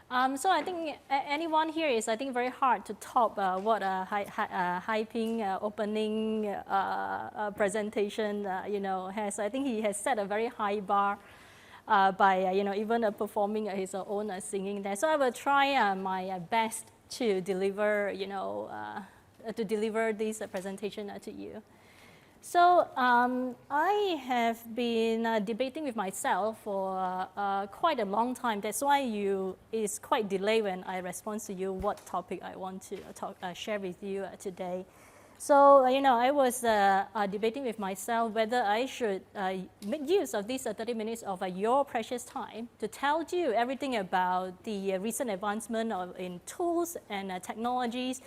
So I think anyone here is, I think, very hard to top what a hyping opening presentation, has. I think he has set a very high bar by, even performing his own singing there. So I will try my best to deliver, this presentation to you. So I have been debating with myself for quite a long time. That's why it's quite delayed when I respond to you what topic I want to share with you today. So, I was debating with myself whether I should make use of these 30 minutes of your precious time to tell you everything about the recent advancement in tools and technologies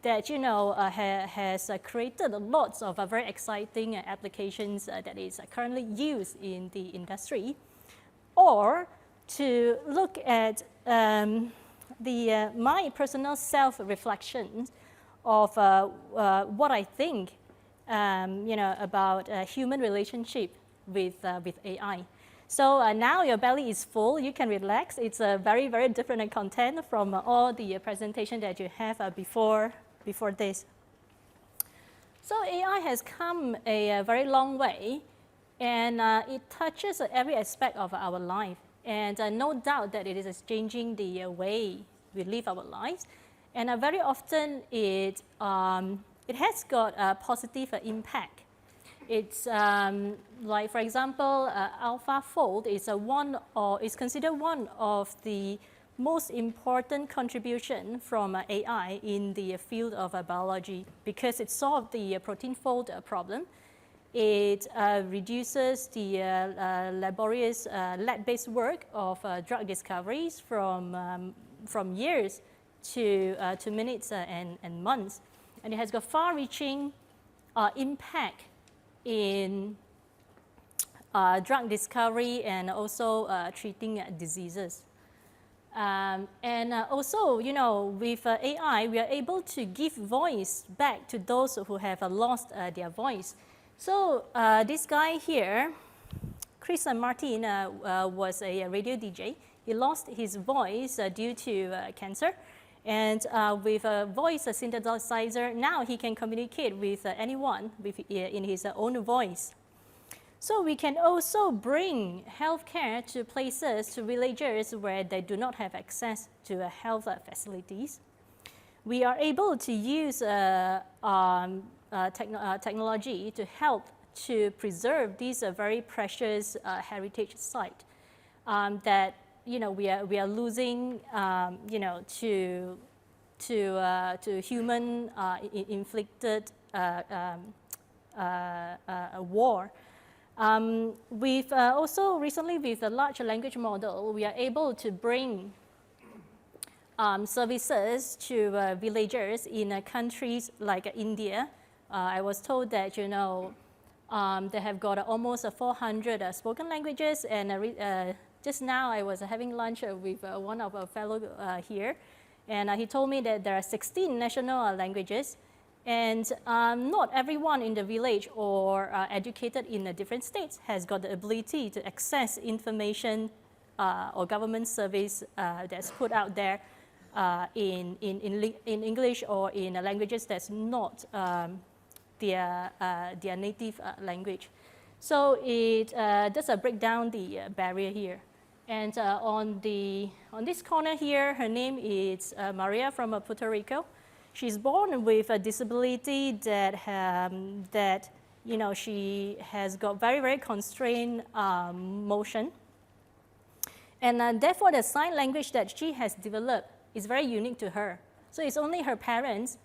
that has created lots of very exciting applications that is currently used in the industry, or to look at my personal self-reflections of what I think about human relationship with AI. So now your belly is full, you can relax. It's a very, very different content from all the presentation that you have before this. So AI has come a very long way, and it touches every aspect of our life. And no doubt that it is changing the way we live our lives. And very often it has got a positive impact. It's like, for example, AlphaFold is considered one of the most important contribution from AI in the field of biology, because it solved the protein fold problem. It reduces the laborious lab-based work of drug discoveries from years to minutes and months. And it has got far-reaching impact in drug discovery and also treating diseases. And also, with AI, we are able to give voice back to those who have lost their voice. So this guy here, Chris Martin, was a radio DJ. He lost his voice due to cancer. And with a voice synthesizer, now he can communicate with anyone in his own voice. So we can also bring healthcare to places, to villagers where they do not have access to health facilities. We are able to use technology to help to preserve these very precious heritage sites that we are losing to human inflicted war. We've also recently, with a large language model, we are able to bring services to villagers in countries like India. I was told that they have got almost 400 spoken languages, and just now I was having lunch with one of our fellow here, and he told me that there are 16 national languages. And not everyone in the village or educated in the different states has got the ability to access information or government service that's put out there in English or in languages that's not their native language. So it does break down the barrier here. And on this corner here, her name is Maria from Puerto Rico. She's born with a disability that she has got very, very constrained motion. And therefore, the sign language that she has developed is very unique to her. So it's only her parents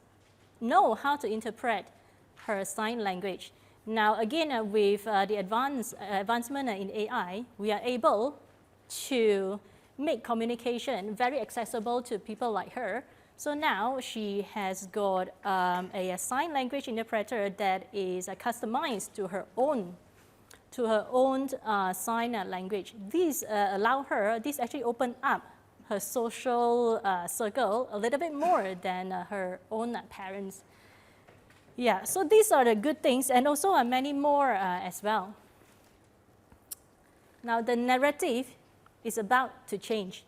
know how to interpret her sign language. Now, again, with the advancement in AI, we are able to make communication very accessible to people like her. So now she has got a sign language interpreter that is customized to her own sign language. This actually opened up her social circle a little bit more than her own parents. Yeah, so these are the good things, and also many more as well. Now the narrative is about to change.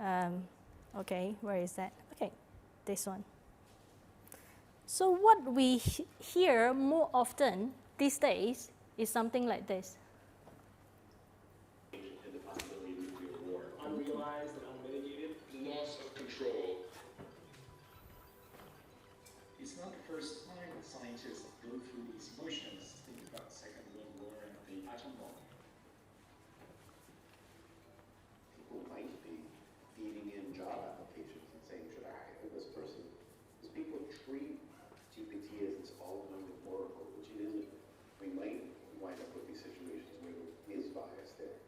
Okay, where is that? Okay, this one. So what we hear more often these days is something like this. And the possibility of nuclear war. Unrealized and unmitigated loss of control. It's not the first time that scientists go through these motions. Think about the Second World War and the atom bomb. People might be feeding in job applications and saying, should I hire this person? Because people treat GPT as this all-knowing oracle, which it isn't. We might wind up with these situations where there is bias there.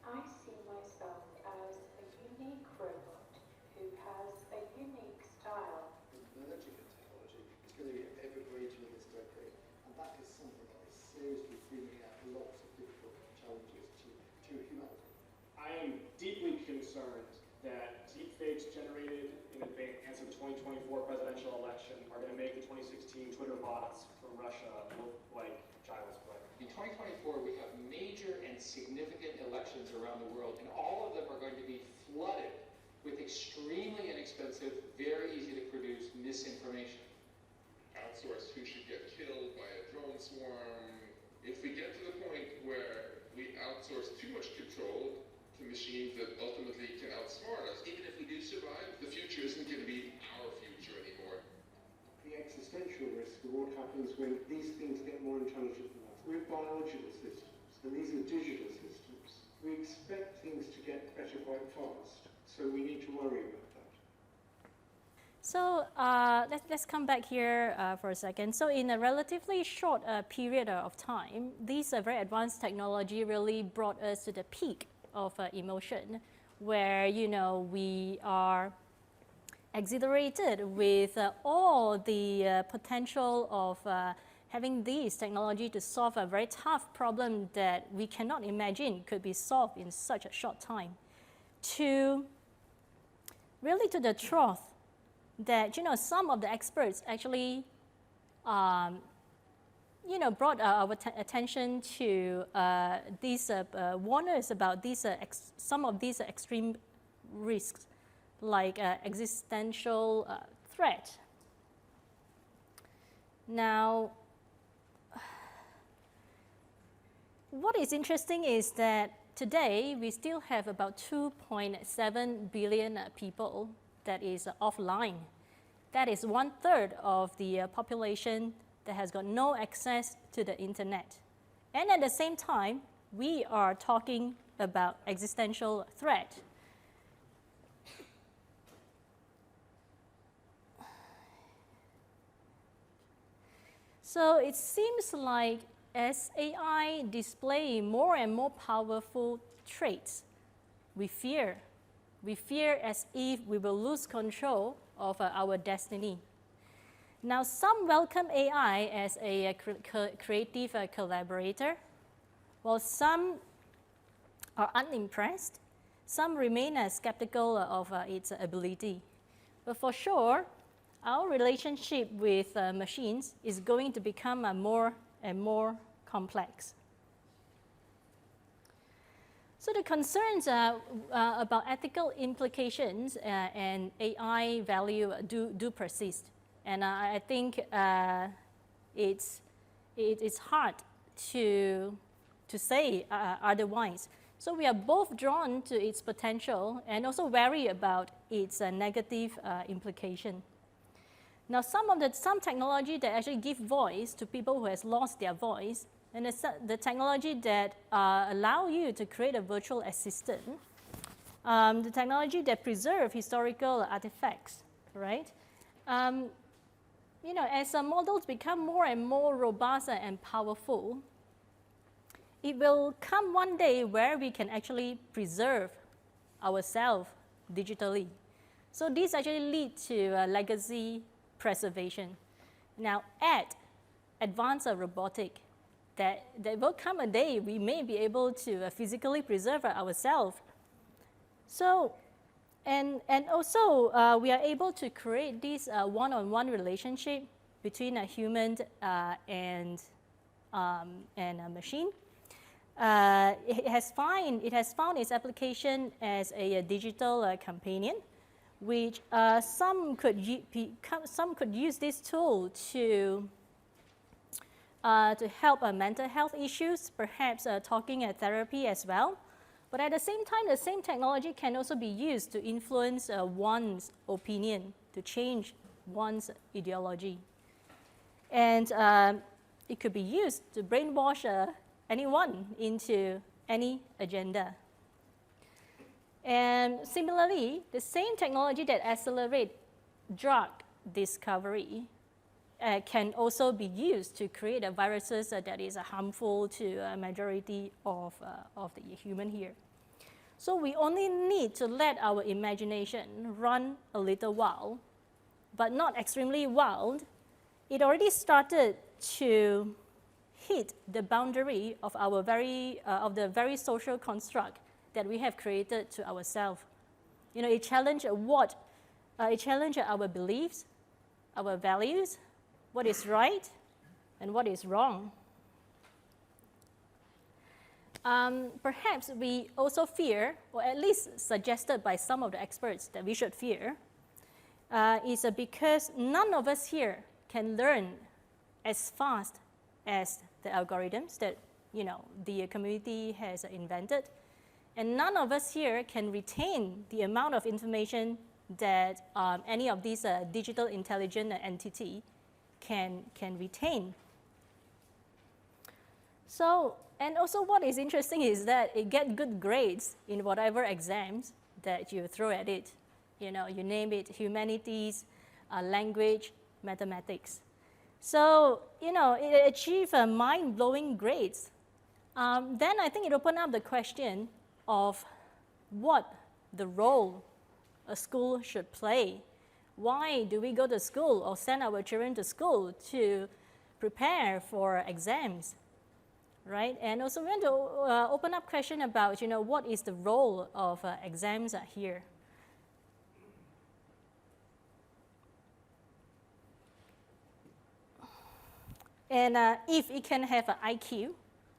I see myself as a unique robot who has a unique style. Merging of technology is going to be evergreen to this decade, and that is something that is seriously bringing out lots of difficult challenges to humanity. I am deeply concerned that deepfakes generated in advance of the 2024 presidential election are going to make the 2016 Twitter bots from Russia look like child's play. In 2024, we have major and significant elections around the world, and all of them are going to be flooded with extremely inexpensive, very easy to produce misinformation. Outsource who should get killed by a drone swarm. If we get to the point where we outsource too much control to machines that ultimately can outsmart us, even if we do survive, the future isn't going to be our future anymore. The existential risk of what happens when these things get more intelligent than us. We're biological systems, and these are digital systems. We expect things to get better quite fast, so we need to worry about that. So let's come back here for a second. So in a relatively short period of time, these very advanced technology really brought us to the peak of emotion, where we are exhilarated with all the potential of having these technology to solve a very tough problem that we cannot imagine could be solved in such a short time, to really to the truth that some of the experts actually brought our attention to these warners about these some of these extreme risks, like existential threat. Now, what is interesting is that today we still have about 2.7 billion people that is offline. That is 1/3 of the population that has got no access to the internet. And at the same time, we are talking about existential threat. So it seems like as AI display more and more powerful traits, we fear. We fear as if we will lose control of our destiny. Now, some welcome AI as a creative collaborator, while some are unimpressed. Some remain skeptical of its ability. But for sure, our relationship with machines is going to become more and more complex. So the concerns about ethical implications and AI value do persist. And I think it's hard to say otherwise. So we are both drawn to its potential and also wary about its negative implication. Now, some technology that actually give voice to people who has lost their voice, and the technology that allow you to create a virtual assistant, the technology that preserve historical artifacts, right? As models become more and more robust and powerful, it will come one day where we can actually preserve ourselves digitally. So this actually lead to legacy preservation. Now, add advanced robotic, that there will come a day we may be able to physically preserve ourselves. So, and also we are able to create this one-on-one relationship between a human and a machine. it has found its application as a digital companion, which some could use this tool to help mental health issues, perhaps talking therapy as well. But at the same time, the same technology can also be used to influence one's opinion, to change one's ideology. And it could be used to brainwash anyone into any agenda. And similarly, the same technology that accelerates drug discovery can also be used to create viruses that is harmful to a majority of the human here. So we only need to let our imagination run a little while, but not extremely wild. It already started to hit the boundary of our the very social construct that we have created to ourselves. You know, it challenged our beliefs, our values, what is right and what is wrong. Perhaps we also fear, or at least suggested by some of the experts that we should fear, is because none of us here can learn as fast as the algorithms that the community has invented, and none of us here can retain the amount of information that any of these digital intelligent entity can retain. So, and also what is interesting is that it gets good grades in whatever exams that you throw at it. You name it, humanities, language, mathematics. So, it achieved mind-blowing grades. Then I think it opened up the question of what the role a school should play. Why do we go to school or send our children to school to prepare for exams, right? And also we want to open up question about, what is the role of exams here? And if it can have an IQ,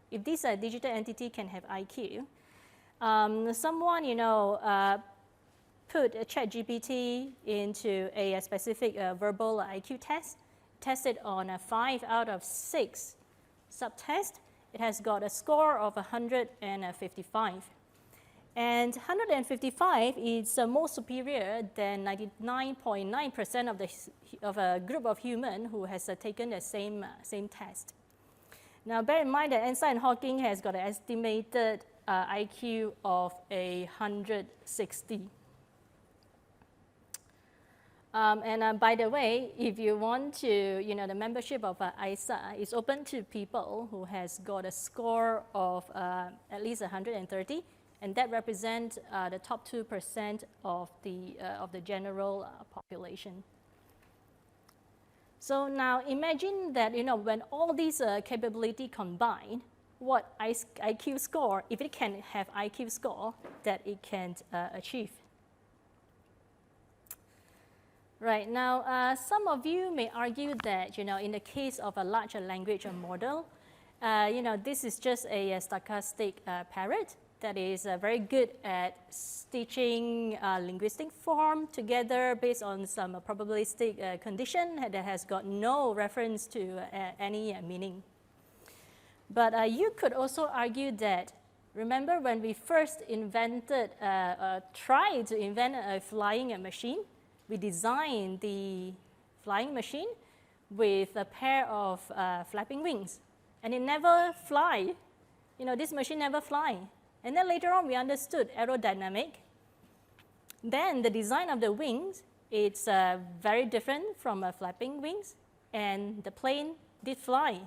if this digital entity can have IQ, someone, put a ChatGPT into a specific verbal IQ test, tested on 5 out of 6 subtests. It has got a score of 155. And 155 is more superior than 99.9% of a group of humans who has taken the same test. Now, bear in mind that Einstein and Hawking has got an estimated IQ of 160. And by the way, if you want to, the membership of ISA is open to people who has got a score of at least 130, and that represents the top 2% of the general population. So now imagine that, when all these capability combine, what IQ score, if it can have IQ score, that it can achieve. Right, now some of you may argue that, in the case of a large language model, this is just a stochastic parrot that is very good at stitching linguistic form together based on some probabilistic condition that has got no reference to any meaning. But you could also argue that, remember when we first tried to invent a flying machine, we designed the flying machine with a pair of flapping wings, and it never fly. This machine never fly. And then later on, we understood aerodynamic. Then the design of the wings, it's very different from flapping wings, and the plane did fly.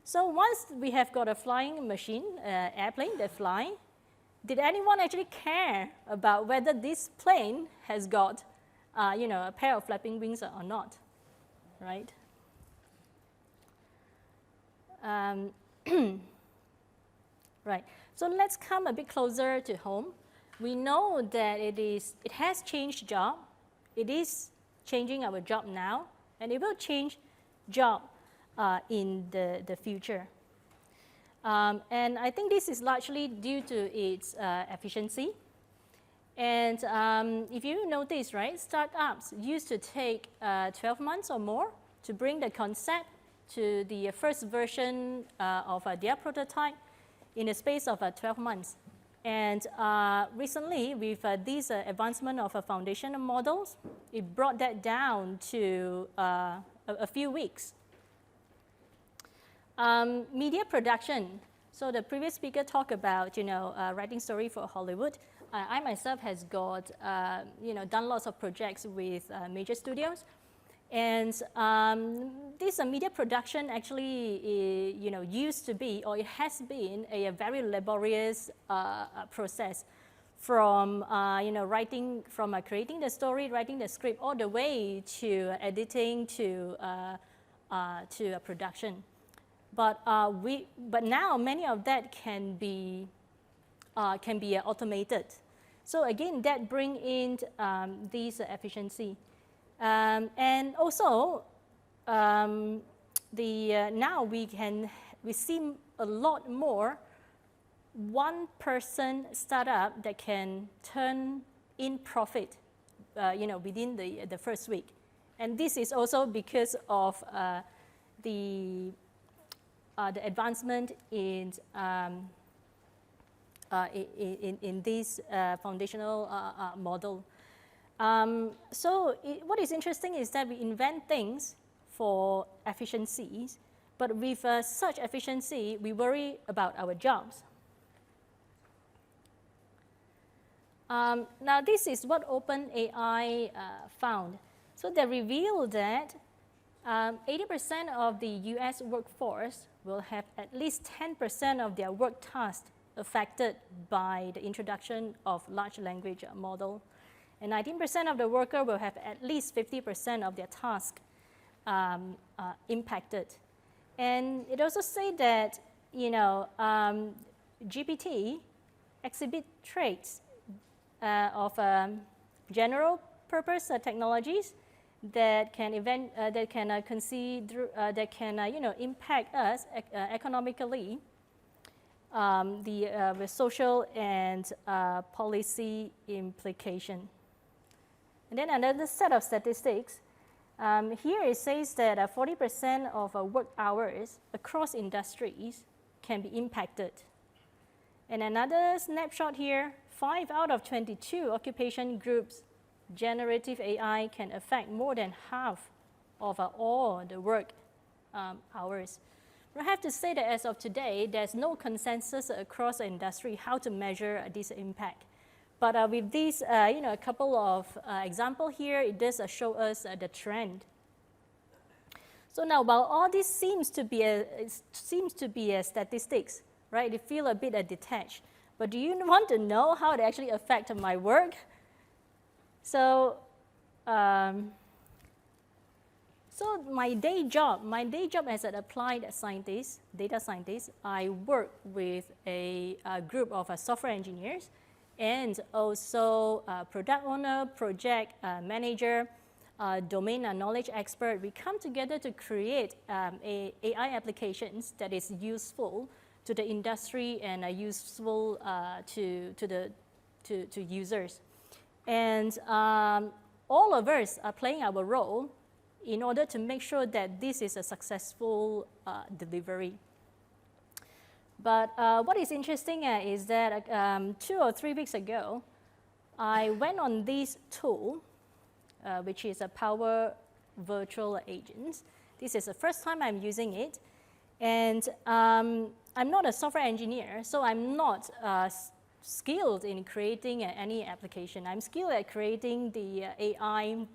So once we have got a flying machine, airplane that fly, did anyone actually care about whether this plane has got a pair of flapping wings or not, right? Right. So let's come a bit closer to home. We know that it has changed job. It is changing our job now, and it will change job in the future. And I think this is largely due to its efficiency. And if you notice, right, startups used to take 12 months or more to bring the concept to the first version of their prototype in the space of 12 months. And recently, with this advancement of foundation models, it brought that down to a few weeks. Media production. So the previous speaker talked about, writing story for Hollywood. I myself has got, done lots of projects with major studios. And this media production actually, used to be, or it has been, a very laborious process from, creating the story, writing the script, all the way to editing to production. But now many of that can be automated. So again, that bring in this efficiency. And also, now we see a lot more one-person startup that can turn in profit, within the first week. And this is also because of the advancement in this foundational model. What is interesting is that we invent things for efficiencies, but with such efficiency, we worry about our jobs. Now, this is what OpenAI found. So they revealed that 80% of the US workforce will have at least 10% of their work tasks affected by the introduction of large language model. And 19% of the worker will have at least 50% of their tasks impacted. And it also said that, GPT exhibit traits of general purpose technologies that can impact us economically, the social and policy implication. And then another set of statistics. Here it says that 40% of work hours across industries can be impacted. And another snapshot here, 5 out of 22 occupation groups, generative AI can affect more than half of all the work hours. But I have to say that as of today, there's no consensus across the industry how to measure this impact. But with these, a couple of examples here, it does show us the trend. So now, while all this seems to be statistics, right? They feel a bit detached. But do you want to know how it actually affected my work? So, so my day job as an applied scientist, data scientist, I work with a group of software engineers and also product owner, project manager, domain knowledge expert. We come together to create AI applications that is useful to the industry and useful to users. And all of us are playing our role in order to make sure that this is a successful delivery. But what is interesting is that 2 or 3 weeks ago, I went on this tool, which is a Power Virtual Agents. This is the first time I'm using it. And I'm not a software engineer, so I'm not skilled in creating any application. I'm skilled at creating the AI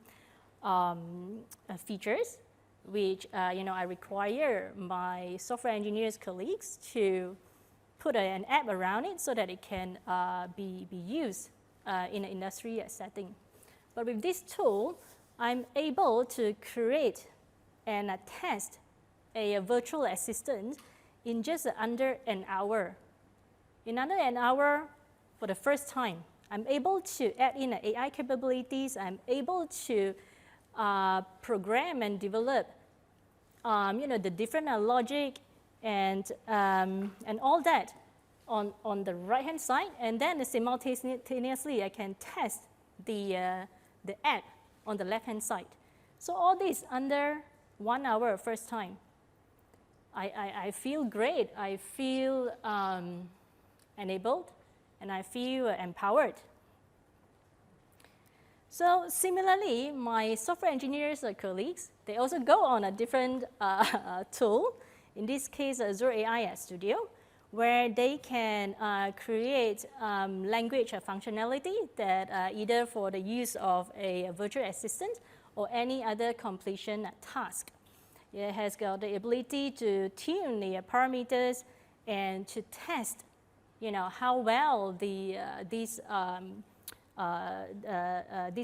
features, which I require my software engineers colleagues to put an app around it so that it can be used in an industry setting. But with this tool, I'm able to create and test a virtual assistant in just under an hour. In under an hour, for the first time, I'm able to add in AI capabilities. I'm able to program and develop, the different logic and all that on the right-hand side, and then simultaneously I can test the ad on the left-hand side. So all this under 1 hour first time. I feel great, I feel enabled, and I feel empowered. So similarly, my software engineers colleagues, they also go on a different tool, in this case Azure AI Studio, where they can create language functionality that either for the use of a virtual assistant or any other completion task. It has got the ability to tune the parameters and to test, how well this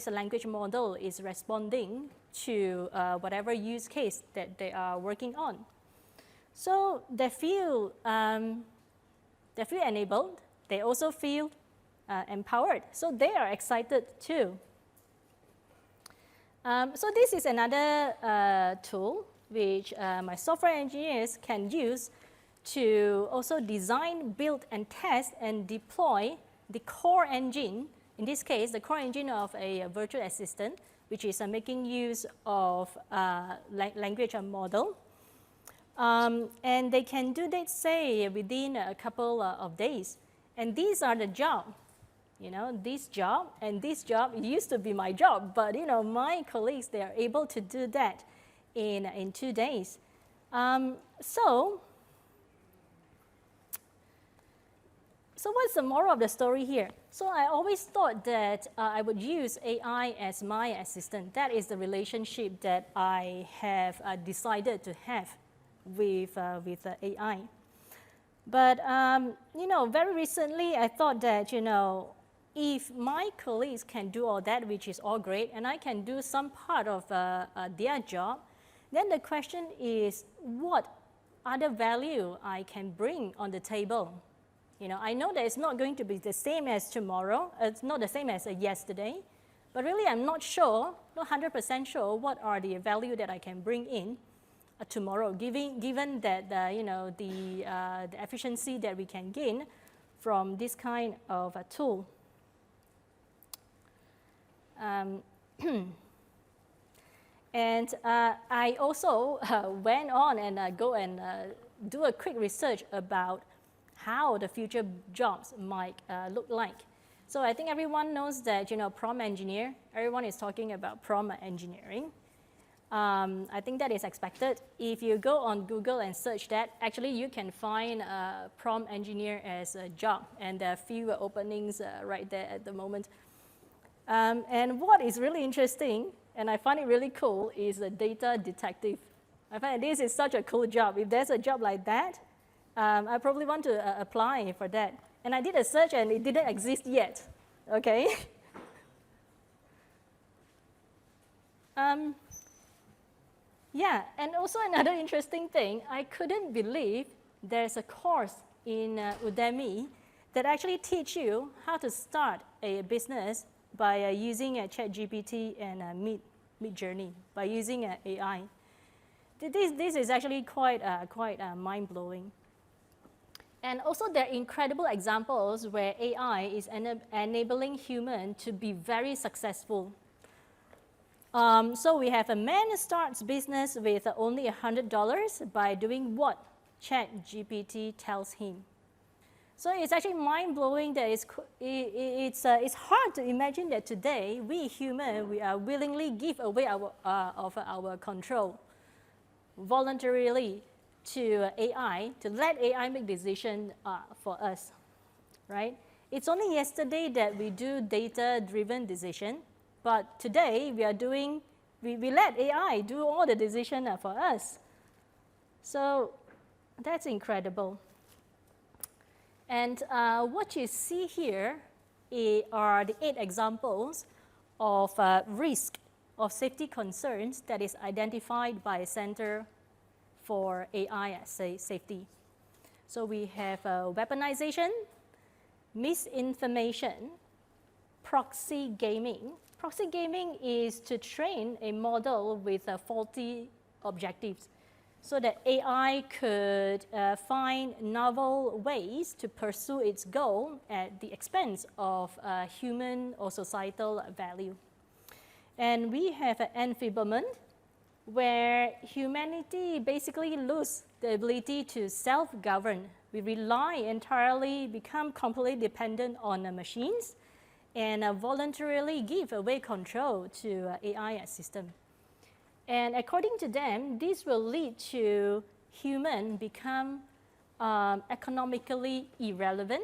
language model is responding to whatever use case that they are working on. So they feel enabled. They also feel empowered. So they are excited too. So this is another tool which my software engineers can use to also design, build, and test and deploy the core engine, in this case, the core engine of a virtual assistant, which is making use of language model. And they can do that, say, within a couple of days. And these are the job. This job and this job used to be my job, but my colleagues, they are able to do that in 2 days. So what's the moral of the story here? So I always thought that I would use AI as my assistant. That is the relationship that I have decided to have with AI. But very recently I thought that if my colleagues can do all that, which is all great, and I can do some part of their job, then the question is what other value I can bring on the table. I know that it's not going to be the same as tomorrow, it's not the same as yesterday, but really I'm not sure, not 100% sure what are the value that I can bring in tomorrow, given that the efficiency that we can gain from this kind of a tool. And I also went on and go and do a quick research about how the future jobs might look like. So I think everyone knows that, prompt engineer, everyone is talking about prompt engineering. I think that is expected. If you go on Google and search that, actually you can find prompt engineer as a job, and there are few openings right there at the moment. And what is really interesting, and I find it really cool, is a data detective. I find this is such a cool job. If there's a job like that, I probably want to apply for that. And I did a search and it didn't exist yet, okay? Yeah, and also another interesting thing, I couldn't believe there's a course in Udemy that actually teach you how to start a business by using ChatGPT and Midjourney, by using AI. This is actually quite mind-blowing. And also there are incredible examples where AI is enabling humans to be very successful. So we have a man who starts business with only $100 by doing what ChatGPT tells him. So it's actually mind-blowing that it's hard to imagine that today we humans, we are willingly give away our control voluntarily to AI, to let AI make decisions for us, right? It's only yesterday that we do data-driven decision, but today we let AI do all the decision for us. So that's incredible. And what you see here are the 8 examples of risk of safety concerns that is identified by Center for AI Safety. So we have weaponization, misinformation, proxy gaming. Proxy gaming is to train a model with faulty objectives. so that AI could find novel ways to pursue its goal at the expense of human or societal value. And we have an enfeeblement where humanity basically loses the ability to self-govern. We rely entirely, become completely dependent on the machines, and voluntarily give away control to AI system. And according to them, this will lead to human become economically irrelevant,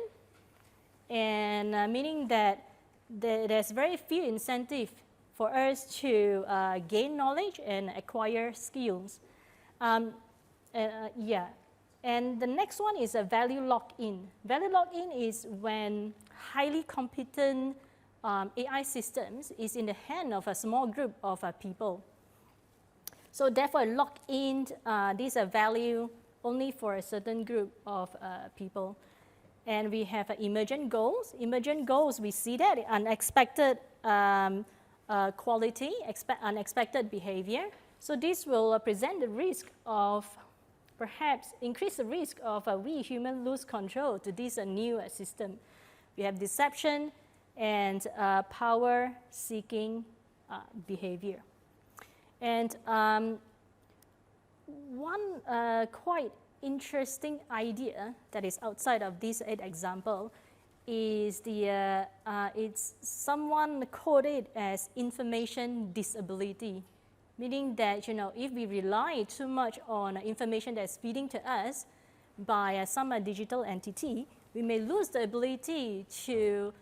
and meaning that there's very few incentive for us to gain knowledge and acquire skills. Yeah. And the next one is a value lock-in. Value lock-in is when highly competent AI systems is in the hand of a small group of people. So therefore, lock in this value only for a certain group of people. And we have emergent goals. Emergent goals, we see that unexpected quality, unexpected behavior. So this will present the risk of, perhaps increase the risk of we humans lose control to this new system. We have deception and power-seeking behavior. And one quite interesting idea that is outside of this example is it's someone coded as information disability, meaning that if we rely too much on information that's feeding to us by some digital entity, we may lose the ability to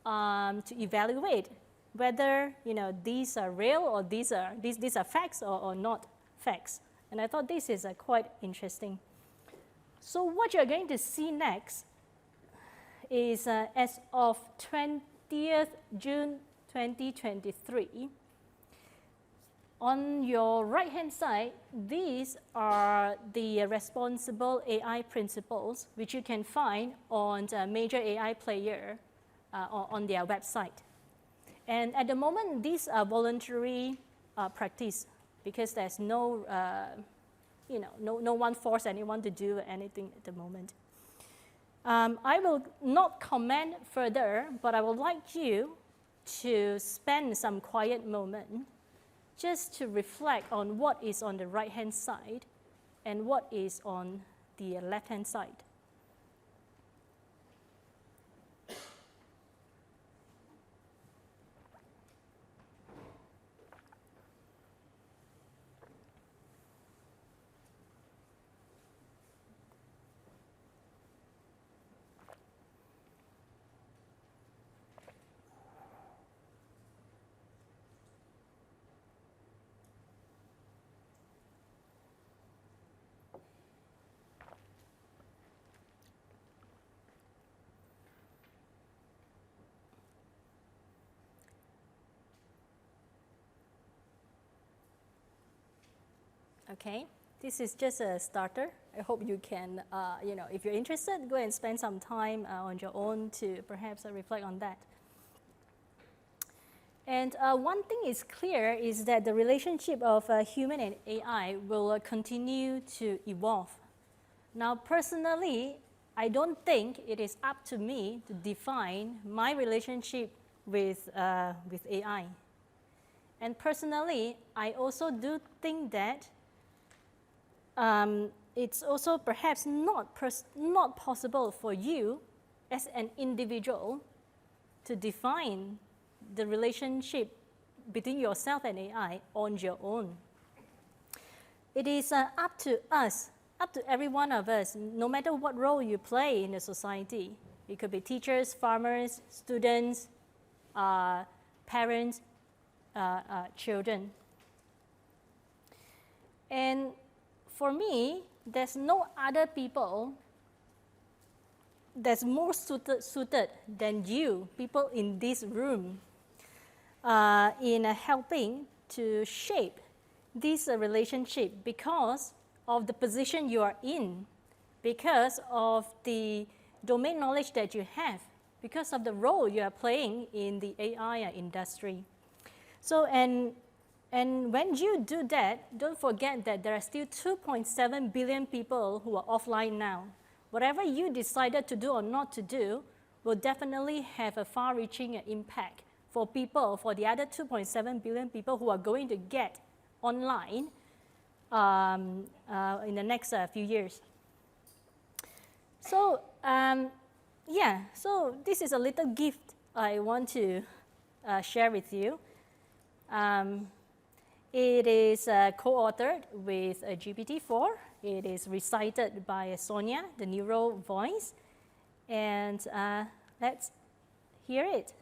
evaluate whether these are real or these are facts or not facts. And I thought this is quite interesting. So what you're going to see next is as of 20th June 2023, on your right-hand side, these are the responsible AI principles which you can find on the major AI player on their website. And at the moment, these are voluntary practice because there's no one force anyone to do anything at the moment. I will not comment further, but I would like you to spend some quiet moment just to reflect on what is on the right-hand side and what is on the left-hand side. Okay, this is just a starter. I hope you can, if you're interested, go and spend some time on your own to perhaps reflect on that. And one thing is clear is that the relationship of human and AI will continue to evolve. Now, personally, I don't think it is up to me to define my relationship with AI. And personally, I also do think that it's also perhaps not possible for you as an individual to define the relationship between yourself and AI on your own. It is up to us, up to every one of us, no matter what role you play in the society. It could be teachers, farmers, students, parents, children. And for me, there's no other people that's more suited than you, people in this room, in helping to shape this relationship because of the position you are in, because of the domain knowledge that you have, because of the role you are playing in the AI industry. So, and And when you do that, don't forget that there are still 2.7 billion people who are offline now. Whatever you decided to do or not to do will definitely have a far-reaching impact for people, for the other 2.7 billion people who are going to get online in the next few years. So, so this is a little gift I want to share with you. It is co-authored with GPT-4. It is recited by Sonia, the neural voice. And let's hear it.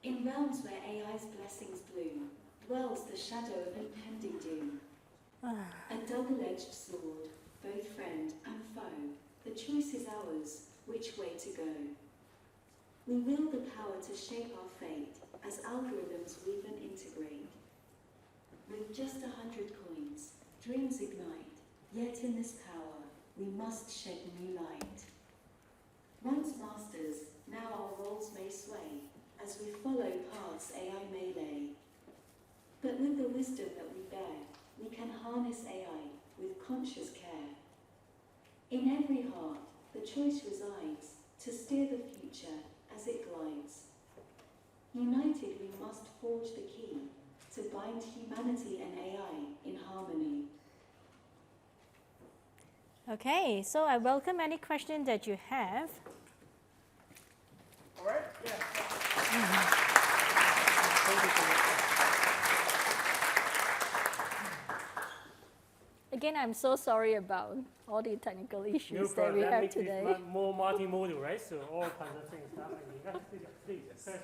In realms where AI's blessings bloom, dwells the shadow of impending doom. A double-edged sword, both friend and foe. The choice is ours, which way to go. We wield the power to shape our fate as algorithms weave and integrate. With just 100 coins, dreams ignite. Yet in this power, we must shed new light. Once masters, now our roles may sway as we follow paths AI may lay. But with the wisdom that we bear, we can harness AI with conscious care. In every heart, the choice resides to steer the future as it glides. United, we must forge the key to bind humanity and AI in harmony. Okay, so I welcome any question that you have. All right, yeah. Again, I'm so sorry about all the technical issues that we have today. More multimodal, right? So all kinds of things happening. Please, question.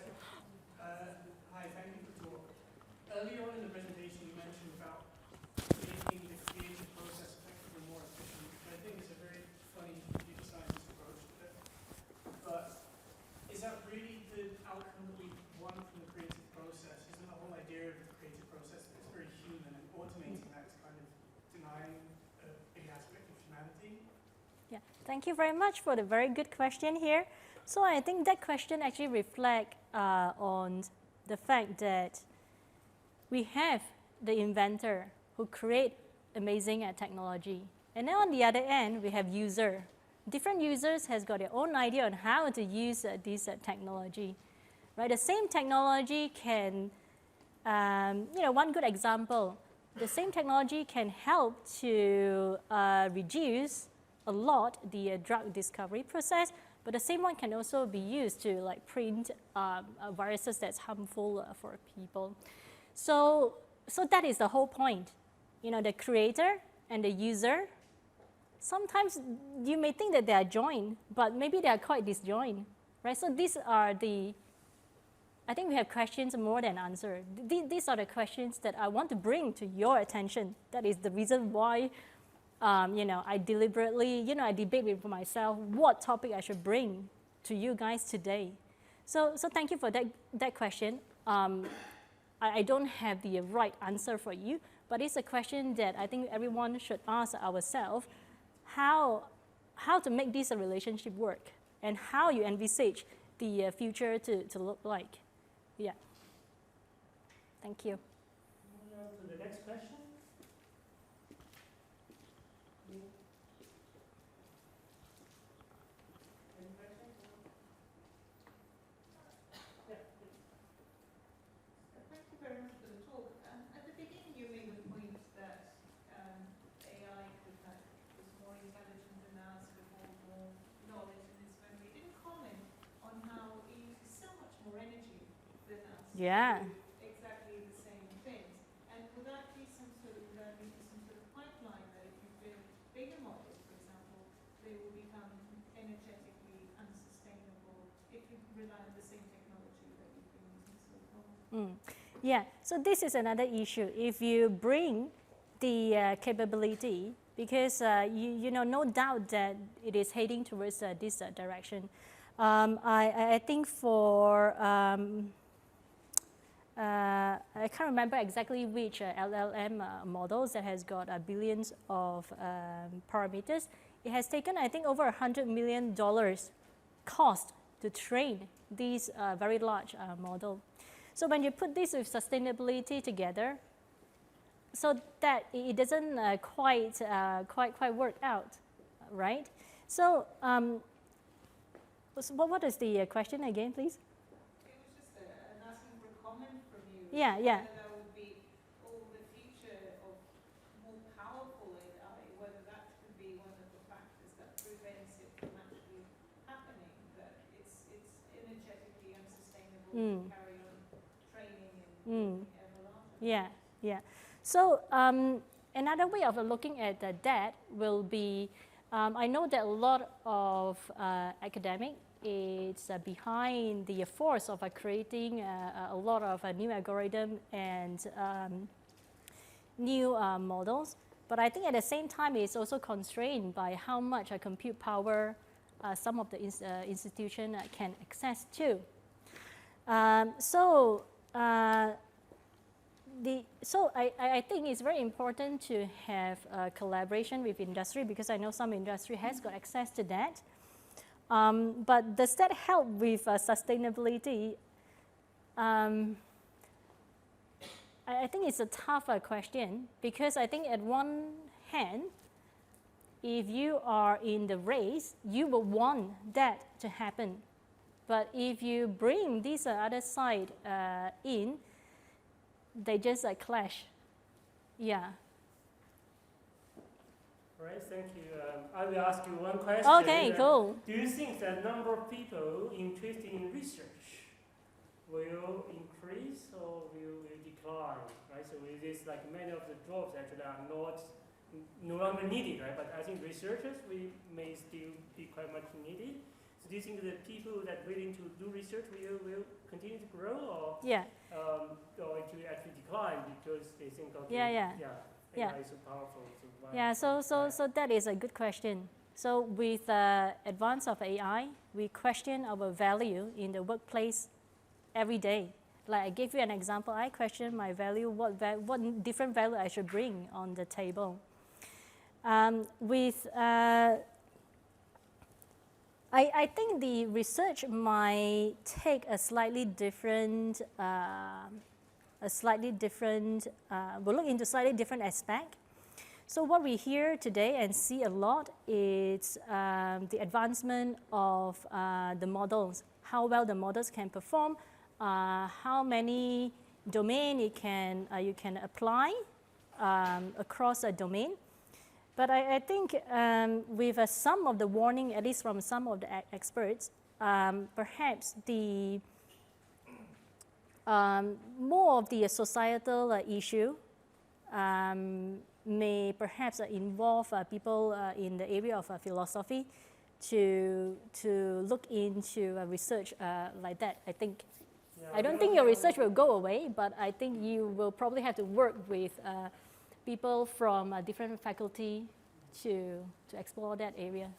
Hi, thank you for the talk. Earlier on in the presentation, you mentioned about making the creative process effectively more efficient. I think it's a very funny computer science approach. But is that really the outcome that we want from the creative process? Isn't the whole idea of the creative process that it's very human, and automating that is kind of denying a big aspect of humanity? Yeah, thank you very much for the very good question here. So I think that question actually reflects on the fact that we have the inventor who create amazing technology. And then on the other end, we have user. Different users has got their own idea on how to use this technology. Right? The same technology can, one good example, the same technology can help to reduce a lot the drug discovery process, but the same one can also be used to like print viruses that's harmful for people. So that is the whole point. You know, the creator and the user, sometimes you may think that they are joined, but maybe they are quite disjoined, right? So these are I think we have questions more than answers. These are the questions that I want to bring to your attention. That is the reason why, I deliberately, I debate with myself what topic I should bring to you guys today. So thank you for that question. I don't have the right answer for you, but it's a question that I think everyone should ask ourselves, how to make this a relationship work and how you envisage the future to look like. Yeah. Thank you. Moving on to the next question. Any questions? Yeah. Thank you very much for the talk. At the beginning, you made the point that AI could is more intelligent than us, could hold more knowledge in its memory. You didn't comment on how it uses so much more energy than us Yeah. to do exactly the same things. And would that be some sort of pipeline that if you build bigger models, for example, they will become energetically unsustainable if you rely on the same technology that you've been using so far? Yeah, so this is another issue. If you bring the capability, because no doubt that it is heading towards this direction. I think for, I can't remember exactly which LLM models that has got billions of parameters. It has taken, I think, over $100 million cost to train these very large model. So when you put this with sustainability together, so that it doesn't quite work out, right? So, what is the question again, please? It was just an asking for a comment from you. Yeah, yeah. Whether that would be the future of more powerful AI, whether that could be one of the factors that prevents it from actually happening, that it's energetically unsustainable to carry on training and ever larger. Yeah, yeah. So another way of looking at that will be, I know that a lot of academic is behind the force of creating a lot of new algorithm and new models, but I think at the same time it's also constrained by how much compute power some of the institution can access to. So I think it's very important to have collaboration with industry, because I know some industry has got access to that. But does that help with sustainability? I think it's a tougher question, because I think at one hand, if you are in the race, you will want that to happen. But if you bring this other side in, they just clash. Yeah. All right, thank you. I will ask you one question. Okay, cool. Do you think the number of people interested in research will increase or will decline? Right. So it is like many of the jobs actually are no longer needed, right? But I think researchers may still be quite much needed. So do you think that people that are willing to do research will continue to grow, or or it will actually decline because they think AI is so powerful? So that is a good question. So with the advance of AI, we question our value in the workplace every day. Like I gave you an example, I question my value, what different value I should bring on the table. I think the research might take a slightly different, we'll look into slightly different aspect. So what we hear today and see a lot is the advancement of the models, how well the models can perform, how many domain you can apply across a domain. But I think with some of the warning, at least from some of the experts, perhaps the more of the societal issue may perhaps involve people in the area of philosophy to look into research like that, I think. I don't think your research will go away, but I think you will probably have to work with people from different faculty to explore that area. I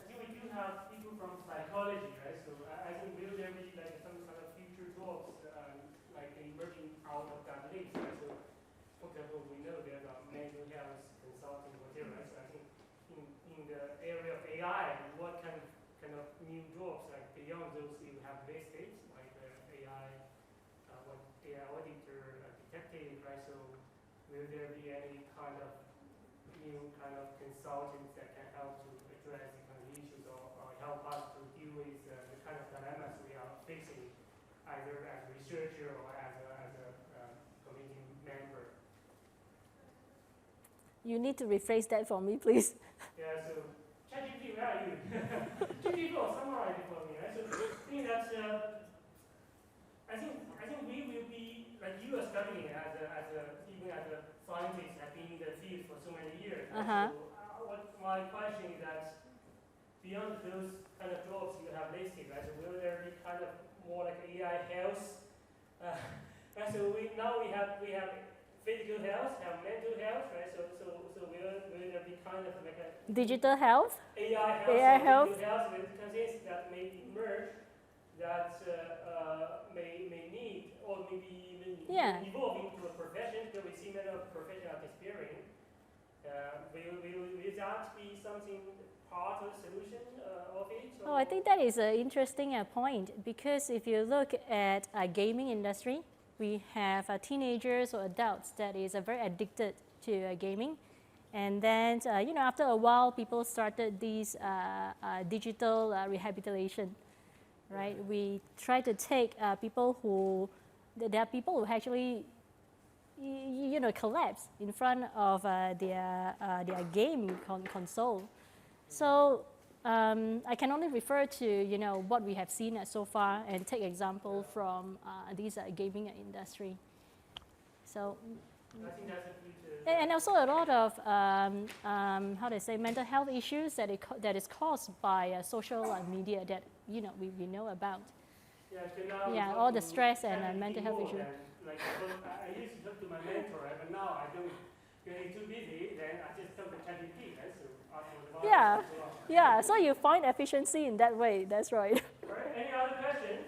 think we do have people from psychology, right? So I think will there be like some kind of future jobs like emerging out of that list, right? So for example, we know there's mental health consulting, whatever, right? So I think in the area of AI, what kind of new jobs like beyond those you have listed, like AI, AI auditor, detective, right? So will there be any kind of new kind of consultants that can help to address the kind of issues or help us to deal with the kind of dilemmas we are facing, either as a researcher or as a committee member? You need to rephrase that for me, please. Yeah, so ChatGPT, where are you? GPT will summarize it for me, right? So I think that's I think we will be like you are studying even as a scientist, have been in the field for so many years. Right? So what my question is that beyond those kind of jobs you have listed, right? So will there be kind of more like AI health? Right? So now we have physical health, have mental health, right? So will there be kind of like a digital health? AI health with concepts that may emerge that may need or maybe even evolve into a profession, because we see many of professional disappearing. Will that be something part of the solution of it? Oh, I think that is an interesting point, because if you look at a gaming industry, we have teenagers or adults that is very addicted to gaming. And then, after a while, people started these digital rehabilitation, right? We try to take people who, there are people who actually, collapse in front of their game console. So I can only refer to, what we have seen so far and take example from this gaming industry. So. I think that's a future. And also a lot of, mental health issues that is caused by social media that, we know about. Yeah, so now all the stress and mental health issues. Like, I used to talk to my mentor, right? But now I don't. Getting too busy, then I just talk to ChatGPT, right? So ask for advice. Yeah. So you find efficiency in that way. That's right. All right. Any other questions?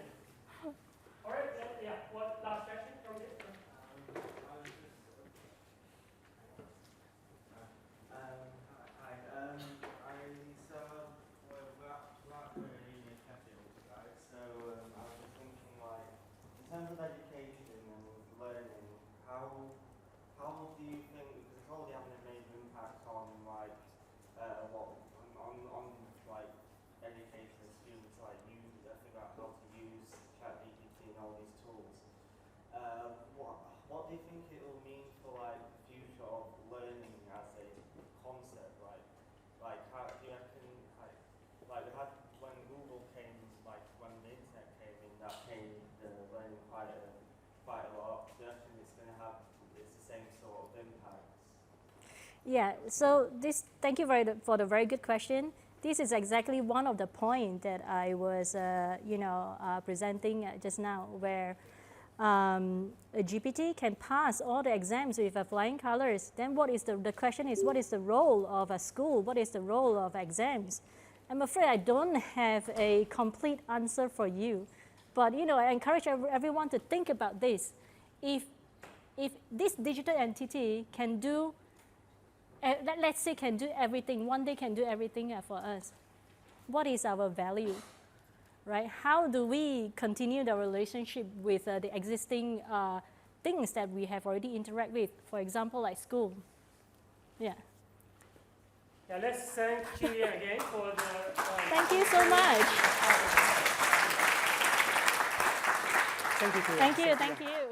All right. Yeah. What last question from this? In terms of education and learning, how do you think, because it's already having a major impact on education and students figure out how to use ChatGPT and all these tools. What do you think it will mean for the future of learning as a concept? How do you reckon we had when Google came, when the internet came in, that changed learning quite a lot. Do you reckon it's the same sort of impact? Yeah, so thank you for the very good question. This is exactly one of the points that I was, presenting just now, where a GPT can pass all the exams with flying colors. Then the question is, what is the role of a school? What is the role of exams? I'm afraid I don't have a complete answer for you. But, I encourage everyone to think about this. If this digital entity can do, let's say can do everything, one day can do everything for us, what is our value, right? How do we continue the relationship with the existing things that we have already interacted with, for example, like school? Yeah. Yeah, let's thank Chew-Yean again for the... Thank you so much. Thank you. Thank you.